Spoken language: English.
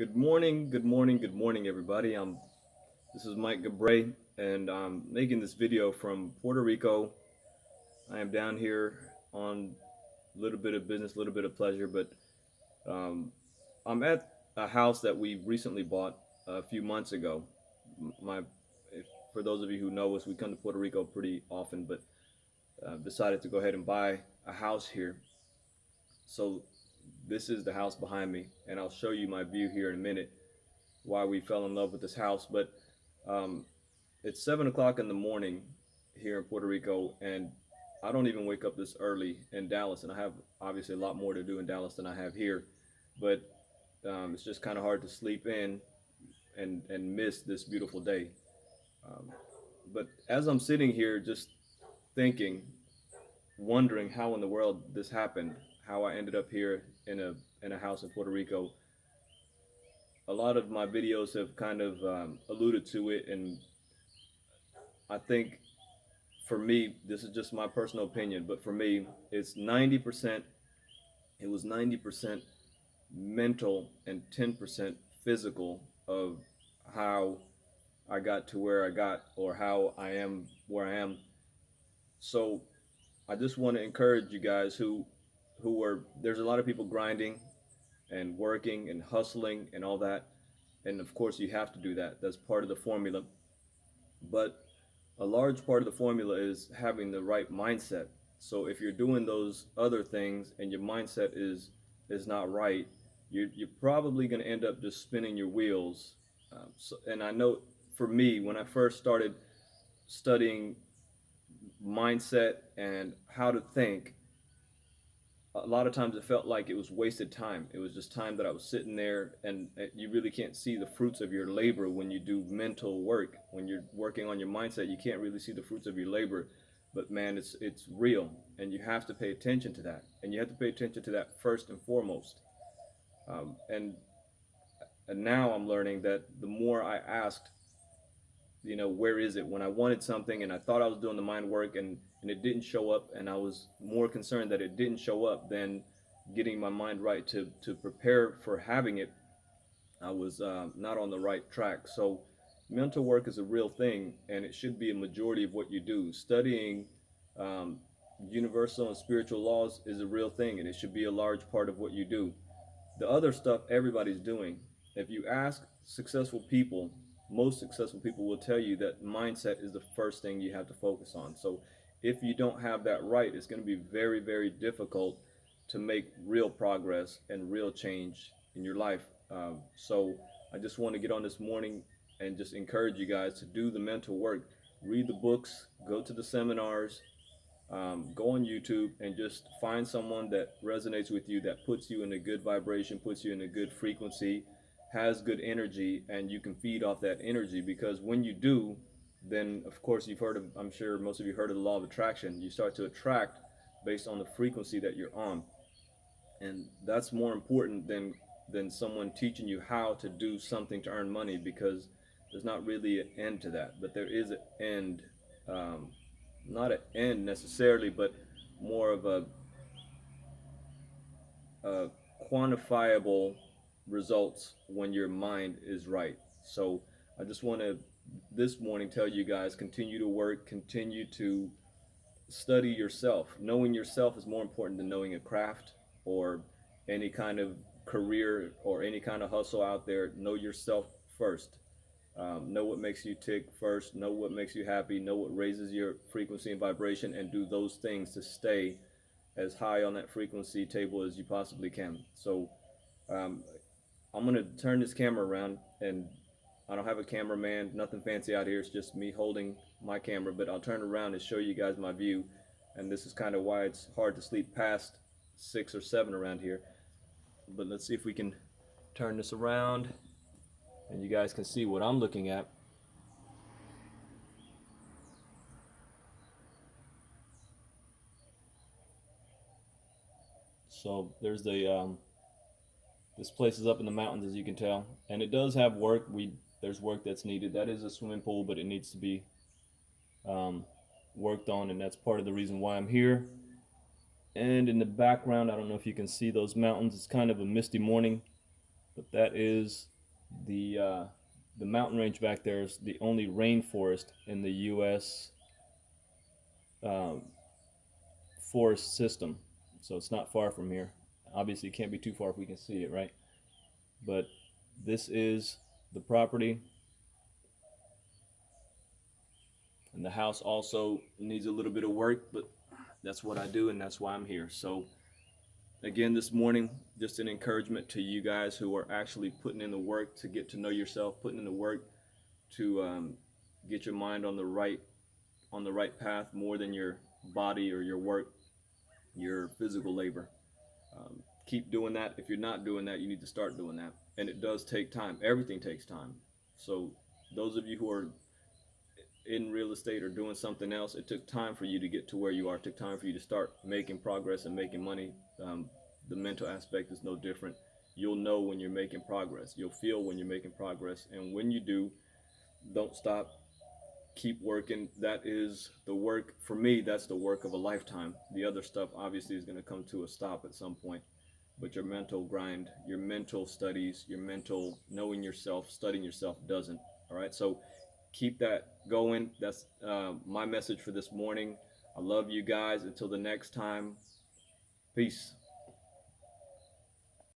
Good morning, good morning, good morning, everybody. This is Mike Ghebray, and I'm making this video from Puerto Rico. I am down here on a little bit of business, a little bit of pleasure, but um, I'm at a house that we recently bought a few months ago. My, if, for those of you who know us, we come to Puerto Rico pretty often, but decided to go ahead and buy a house here. So this is the house behind me, and I'll show you my view here in a minute. Why we fell in love with this house. But um, it's 7 o'clock in the morning here in Puerto Rico, and I don't even wake up this early in Dallas, and I have obviously a lot more to do in Dallas than I have here. But it's just kind of hard to sleep in and miss this beautiful day. Um, but as I'm sitting here, just thinking, wondering how in the world this happened, how I ended up here in a house in Puerto Rico. A lot of my videos have kind of alluded to it, and I think for me, this is just my personal opinion, but for me, it's 90%, it was 90% mental and 10% physical of how I got to where I got or how I am where I am. So I just want to encourage you guys who are there's a lot of people grinding and working and hustling and all that. And of course you have to do that. That's part of the formula. But a large part of the formula is having the right mindset. So if you're doing those other things and your mindset is not right, you're probably going to end up just spinning your wheels. And I know for me, when I first started studying mindset and how to think, a lot of times it felt like it was wasted time. It was just time that I was sitting there, and you really can't see the fruits of your labor when you do mental work. When you're working on your mindset, you can't really see the fruits of your labor. But man, it's real, and you have to pay attention to that, and you have to pay attention to that first and foremost. Um, and and now I'm learning that the more I asked, where is it when I wanted something and I thought I was doing the mind work and it didn't show up, and I was more concerned that it didn't show up than getting my mind right to prepare for having it. I was not on the right track. So mental work is a real thing, and it should be a majority of what you do. Studying um, universal and spiritual laws is a real thing, and it should be a large part of what you do. The other stuff everybody's doing. If you ask successful people, most successful people will tell you that mindset is the first thing you have to focus on. So if you don't have that right, it's going to be very, very difficult to make real progress and real change in your life. So I just want to get on this morning and just encourage you guys to do the mental work, read the books, go to the seminars, go on YouTube and just find someone that resonates with you, that puts you in a good vibration, puts you in a good frequency, has good energy, and you can feed off that energy. Because when you do, then of course you've heard of, I'm sure most of you heard of the law of attraction. You start to attract based on the frequency that you're on, and that's more important than someone teaching you how to do something to earn money, because there's not really an end to that, but there is an end. um, Not an end necessarily, but more of a quantifiable results when your mind is right. So I just want to this morning tell you guys, continue to work, continue to study yourself. Knowing yourself is more important than knowing a craft or any kind of career or any kind of hustle out there. Know yourself first. Know what makes you tick first. Know what makes you happy. Know what raises your frequency and vibration, and do those things to stay as high on that frequency table as you possibly can. So um, I'm gonna turn this camera around, and I don't have a cameraman, nothing fancy out here. It's just me holding my camera, but I'll turn around and show you guys my view. And this is kind of why it's hard to sleep past 6 or 7 around here. But let's see if we can turn this around and you guys can see what I'm looking at. So there's this place is up in the mountains, as you can tell, and it does have work. There's work that's needed. That is a swimming pool, but it needs to be um, worked on, and that's part of the reason why I'm here. And in the background, I don't know if you can see those mountains. It's kind of a misty morning, But that is the mountain range back there is the only rainforest in the U.S. Um, forest system. So it's not far from here. Obviously, it can't be too far if we can see it, right? But this is the property, and the house also needs a little bit of work, but that's what I do, and that's why I'm here. So again, this morning, just an encouragement to you guys who are actually putting in the work to get to know yourself, putting in the work to get your mind on the right path more than your body or your work, your physical labor. Keep doing that. If you're not doing that, you need to start doing that. And it does take time. Everything takes time. So those of you who are in real estate or doing something else, it took time for you to get to where you are. It took time for you to start making progress and making money. The mental aspect is no different. You'll know when you're making progress. You'll feel when you're making progress. And when you do, don't stop. Keep working. That is the work. For me, that's the work of a lifetime. The other stuff obviously is going to come to a stop at some point. But your mental grind, your mental studies, your mental knowing yourself, studying yourself doesn't. All right. So keep that going. That's my message for this morning. I love you guys. Until the next time, peace.